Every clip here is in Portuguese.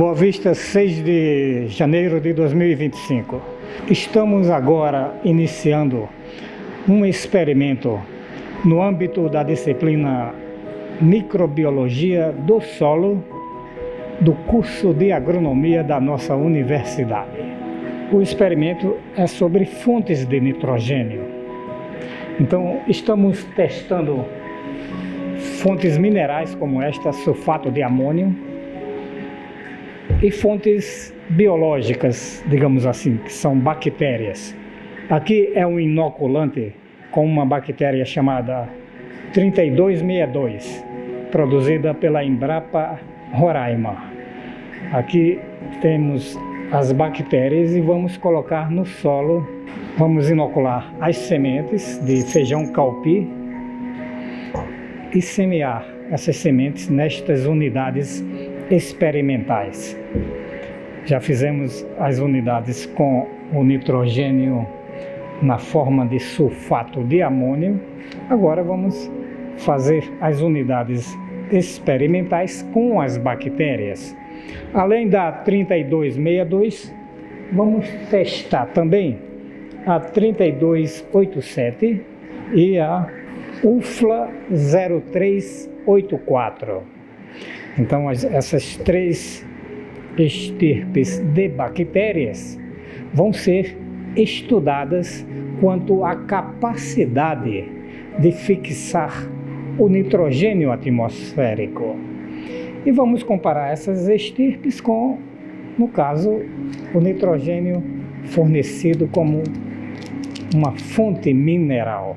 Boa Vista, 6 de janeiro de 2025. Estamos agora iniciando um experimento no âmbito da disciplina Microbiologia do Solo do curso de Agronomia da nossa universidade. O experimento é sobre fontes de nitrogênio. Então, estamos testando fontes minerais como esta, sulfato de amônio, e fontes biológicas, digamos assim, que são bactérias. Aqui é um inoculante com uma bactéria chamada 3262, produzida pela Embrapa Roraima. Aqui temos as bactérias e vamos colocar no solo, vamos inocular as sementes de feijão calpi e semear essas sementes nestas unidades experimentais. Já fizemos as unidades com o nitrogênio na forma de sulfato de amônio. Agora vamos fazer as unidades experimentais com as bactérias. Além da 3262, vamos testar também a 3287 e a UFLA 0384. Então, essas três estirpes de bactérias vão ser estudadas quanto à capacidade de fixar o nitrogênio atmosférico. E vamos comparar essas estirpes com, no caso, o nitrogênio fornecido como uma fonte mineral.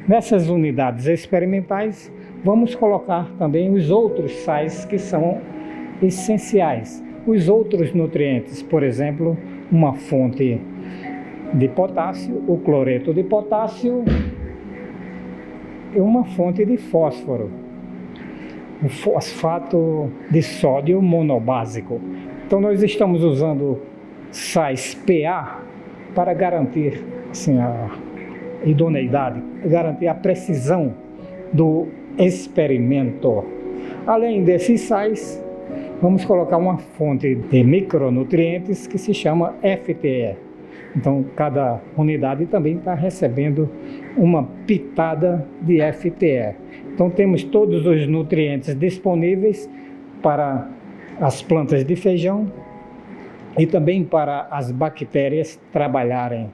Nessas unidades experimentais, vamos colocar também os outros sais que são essenciais, os outros nutrientes, por exemplo, uma fonte de potássio, o cloreto de potássio, e uma fonte de fósforo, o fosfato de sódio monobásico. Então nós estamos usando sais PA para garantir assim, a idoneidade, garantir a precisão do experimento. Além desses sais, vamos colocar uma fonte de micronutrientes que se chama FTE. Então, cada unidade também está recebendo uma pitada de FTE. Então, temos todos os nutrientes disponíveis para as plantas de feijão e também para as bactérias trabalharem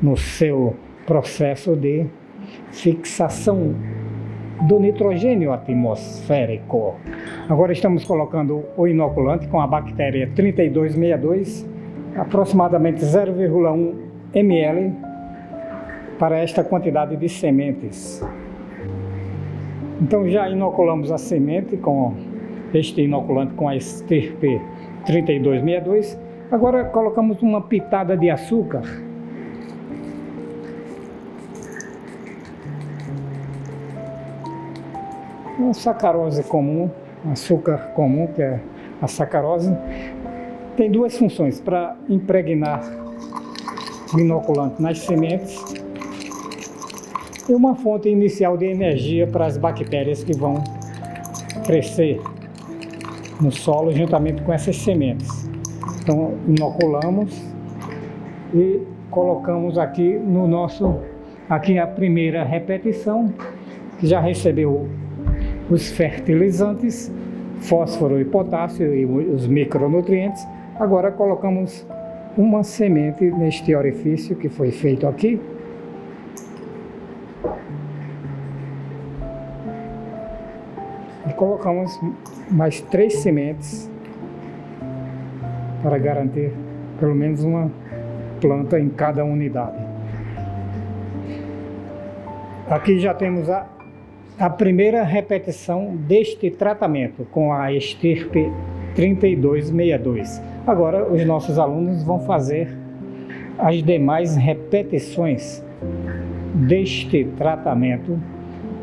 no seu processo de fixação do nitrogênio atmosférico. Agora estamos colocando o inoculante com a bactéria 3262, aproximadamente 0,1 ml para esta quantidade de sementes. Então já inoculamos a semente com este inoculante com a estirpe 3262. Agora colocamos uma pitada de açúcar. Uma sacarose comum, açúcar comum, que é a sacarose, tem duas funções: para impregnar o inoculante nas sementes e uma fonte inicial de energia para as bactérias que vão crescer no solo juntamente com essas sementes. Então inoculamos e colocamos aqui no nosso, aqui a primeira repetição, que já recebeu os fertilizantes, fósforo e potássio e os micronutrientes. Agora colocamos uma semente neste orifício que foi feito aqui. E colocamos mais 3 sementes para garantir pelo menos uma planta em cada unidade. Aqui já temos a primeira repetição deste tratamento com a estirpe 3262. Agora os nossos alunos vão fazer as demais repetições deste tratamento,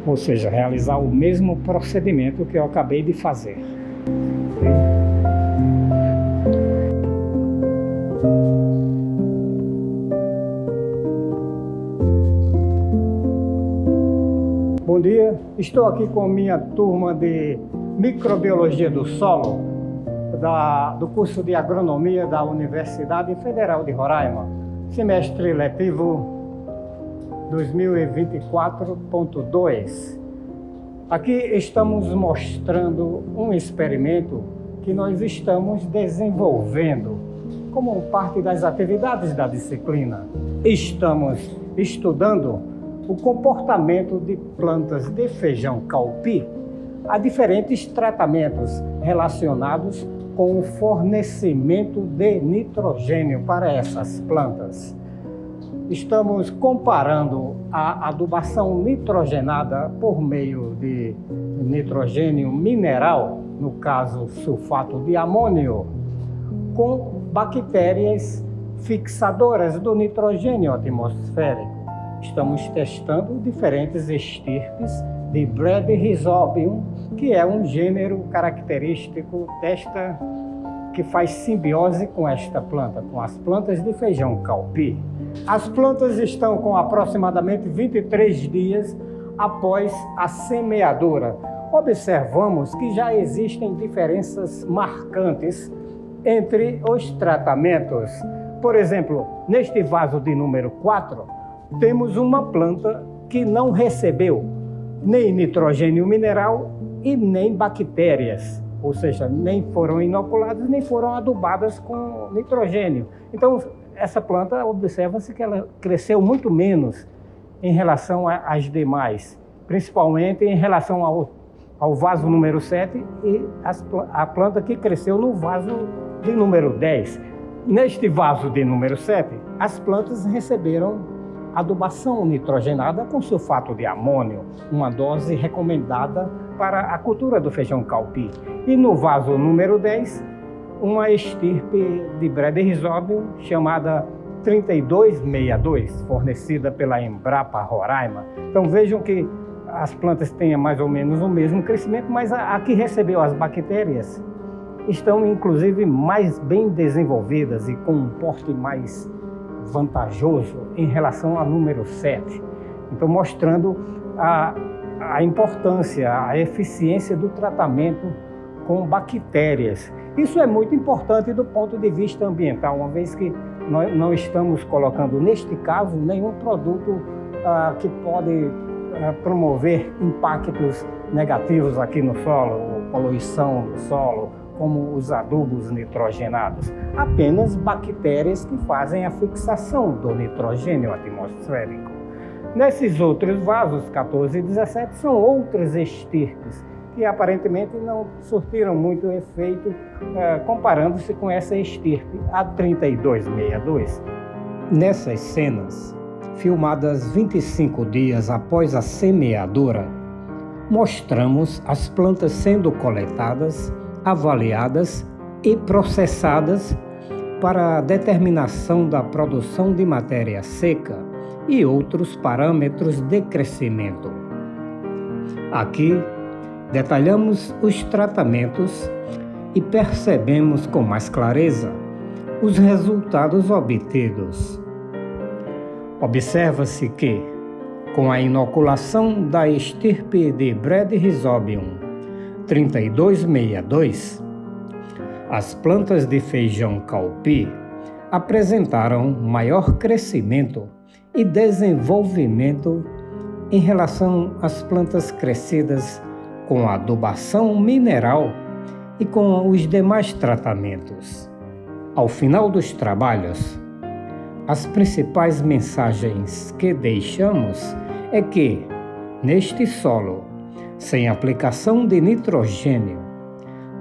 ou seja, realizar o mesmo procedimento que eu acabei de fazer. Bom dia, estou aqui com minha turma de Microbiologia do Solo. do curso de Agronomia da Universidade Federal de Roraima, semestre letivo 2024.2. Aqui estamos mostrando um experimento que nós estamos desenvolvendo como parte das atividades da disciplina. Estamos estudando o comportamento de plantas de feijão calpi a diferentes tratamentos relacionados com o fornecimento de nitrogênio para essas plantas. Estamos comparando a adubação nitrogenada por meio de nitrogênio mineral, no caso sulfato de amônio, com bactérias fixadoras do nitrogênio atmosférico. Estamos testando diferentes estirpes de Bradyrhizobium, que é um gênero característico que faz simbiose com esta planta, com as plantas de feijão calpi. As plantas estão com aproximadamente 23 dias após a semeadura. Observamos que já existem diferenças marcantes entre os tratamentos. Por exemplo, neste vaso de número 4, temos uma planta que não recebeu nem nitrogênio mineral e nem bactérias, ou seja, nem foram inoculadas, nem foram adubadas com nitrogênio. Então, essa planta, observa-se que ela cresceu muito menos em relação às demais, principalmente em relação ao vaso número 7 e a planta que cresceu no vaso de número 10. Neste vaso de número 7, as plantas receberam adubação nitrogenada com sulfato de amônio, uma dose recomendada para a cultura do feijão calpi. E no vaso número 10, uma estirpe de Bradyrhizobium chamada 3262, fornecida pela Embrapa Roraima. Então vejam que as plantas têm mais ou menos o mesmo crescimento, mas a que recebeu as bactérias estão inclusive mais bem desenvolvidas e com um porte mais vantajoso em relação ao número 7. Então, mostrando a importância, a eficiência do tratamento com bactérias. Isso é muito importante do ponto de vista ambiental, uma vez que nós não estamos colocando, neste caso, nenhum produto que pode promover impactos negativos aqui no solo, poluição do solo, como os adubos nitrogenados, apenas bactérias que fazem a fixação do nitrogênio atmosférico. Nesses outros vasos, 14 e 17, são outras estirpes que aparentemente não surtiram muito efeito comparando-se com essa estirpe, a 3262. Nessas cenas, filmadas 25 dias após a semeadura, mostramos as plantas sendo coletadas, avaliadas e processadas para a determinação da produção de matéria seca e outros parâmetros de crescimento. Aqui, detalhamos os tratamentos e percebemos com mais clareza os resultados obtidos. Observa-se que, com a inoculação da estirpe de Bradyrhizobium 3262, as plantas de feijão calpi apresentaram maior crescimento e desenvolvimento em relação às plantas crescidas com adubação mineral e com os demais tratamentos. Ao final dos trabalhos, as principais mensagens que deixamos é que, neste solo, sem aplicação de nitrogênio,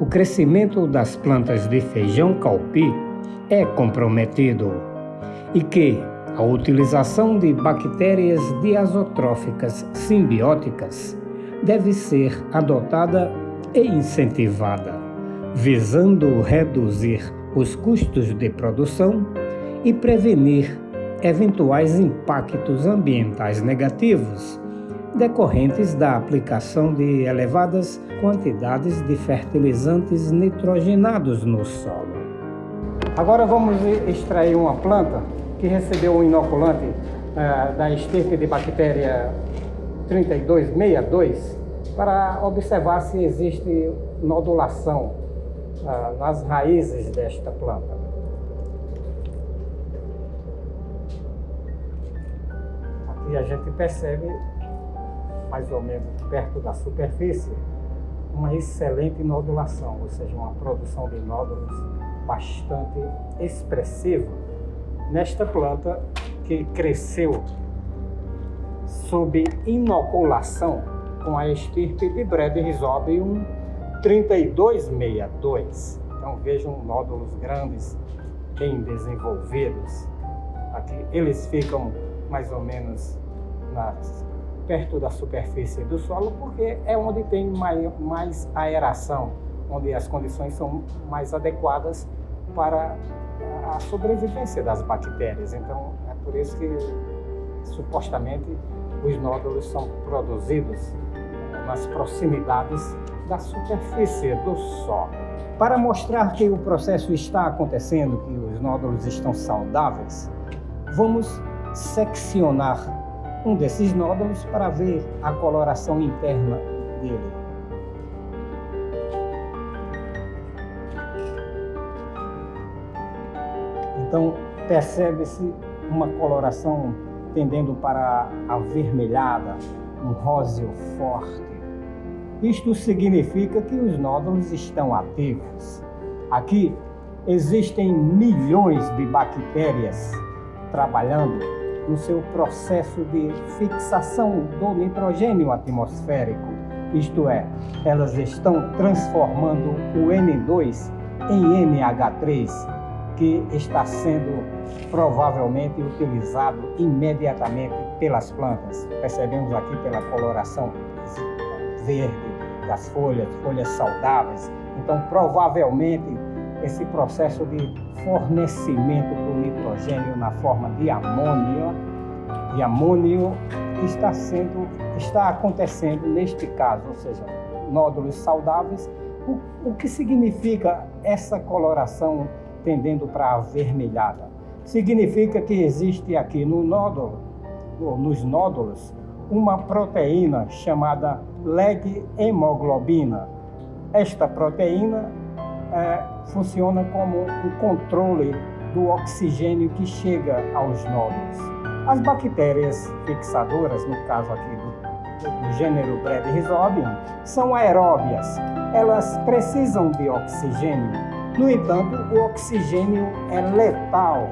o crescimento das plantas de feijão calpi é comprometido e que a utilização de bactérias diazotróficas simbióticas deve ser adotada e incentivada, visando reduzir os custos de produção e prevenir eventuais impactos ambientais negativos decorrentes da aplicação de elevadas quantidades de fertilizantes nitrogenados no solo. Agora vamos extrair uma planta que recebeu um inoculante da estirpe de bactéria 3262 para observar se existe nodulação nas raízes desta planta. Aqui a gente percebe, mais ou menos perto da superfície, uma excelente nodulação, ou seja, uma produção de nódulos bastante expressiva nesta planta que cresceu sob inoculação com a estirpe de Brede Rhizobium 3262. Então vejam nódulos grandes, bem desenvolvidos. Aqui eles ficam mais ou menos perto da superfície do solo, porque é onde tem mais aeração, onde as condições são mais adequadas para a sobrevivência das bactérias. Então é por isso que supostamente os nódulos são produzidos nas proximidades da superfície do solo. Para mostrar que o processo está acontecendo, que os nódulos estão saudáveis, vamos seccionar um desses nódulos para ver a coloração interna dele. Então, percebe-se uma coloração tendendo para avermelhada, um róseo forte. Isto significa que os nódulos estão ativos. Aqui existem milhões de bactérias trabalhando no seu processo de fixação do nitrogênio atmosférico. Isto é, elas estão transformando o N2 em NH3, que está sendo provavelmente utilizado imediatamente pelas plantas. Percebemos aqui pela coloração verde das folhas saudáveis. Então, provavelmente, esse processo de fornecimento do nitrogênio na forma de amônio está acontecendo neste caso, ou seja, nódulos saudáveis. O que significa essa coloração tendendo para avermelhada? Significa que existe aqui nos nódulos, uma proteína chamada leg-hemoglobina. Esta proteína funciona como um controle do oxigênio que chega aos nódulos. As bactérias fixadoras, no caso aqui do gênero Brede Rhizobium, são aeróbias. Elas precisam de oxigênio. No entanto, o oxigênio é letal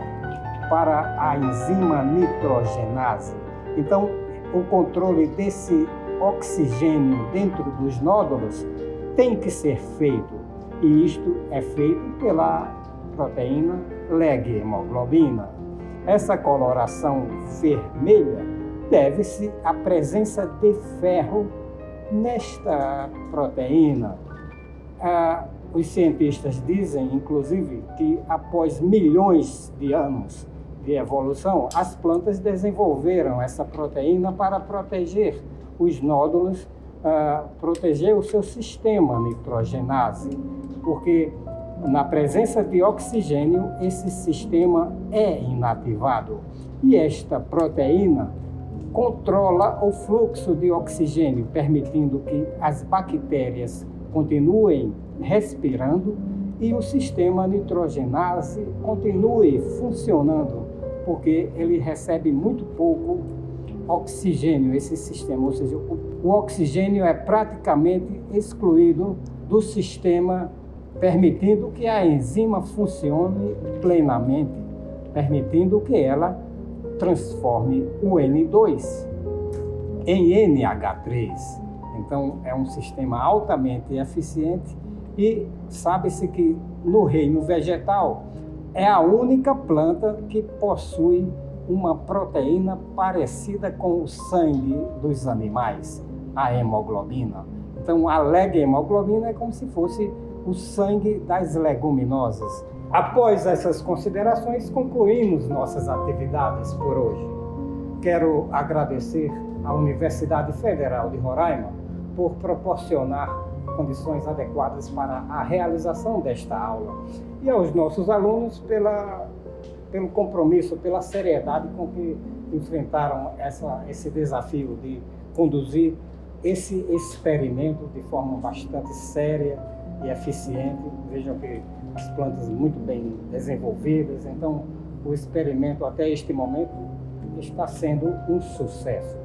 para a enzima nitrogenase. Então, o controle desse oxigênio dentro dos nódulos tem que ser feito. E isto é feito pela proteína leg-hemoglobina. Essa coloração vermelha deve-se à presença de ferro nesta proteína. Os cientistas dizem, inclusive, que após milhões de anos de evolução, as plantas desenvolveram essa proteína para proteger os nódulos, proteger o seu sistema nitrogenase, porque na presença de oxigênio esse sistema é inativado e esta proteína controla o fluxo de oxigênio, permitindo que as bactérias continuem respirando e o sistema nitrogenase continue funcionando, porque ele recebe muito pouco oxigênio, esse sistema, ou seja, o oxigênio é praticamente excluído do sistema, permitindo que a enzima funcione plenamente, permitindo que ela transforme o N2 em NH3. Então, é um sistema altamente eficiente e sabe-se que no reino vegetal é a única planta que possui uma proteína parecida com o sangue dos animais, a hemoglobina. Então, a leg-hemoglobina é como se fosse o sangue das leguminosas. Após essas considerações, concluímos nossas atividades por hoje. Quero agradecer à Universidade Federal de Roraima por proporcionar condições adequadas para a realização desta aula e aos nossos alunos pelo compromisso, pela seriedade com que enfrentaram esse desafio de conduzir esse experimento de forma bastante séria e eficiente. Vejam que as plantas muito bem desenvolvidas, então o experimento até este momento está sendo um sucesso.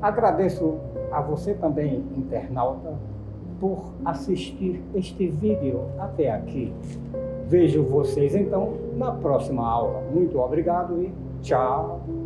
Agradeço a você também, internauta, por assistir este vídeo até aqui. Vejo vocês então na próxima aula. Muito obrigado e tchau!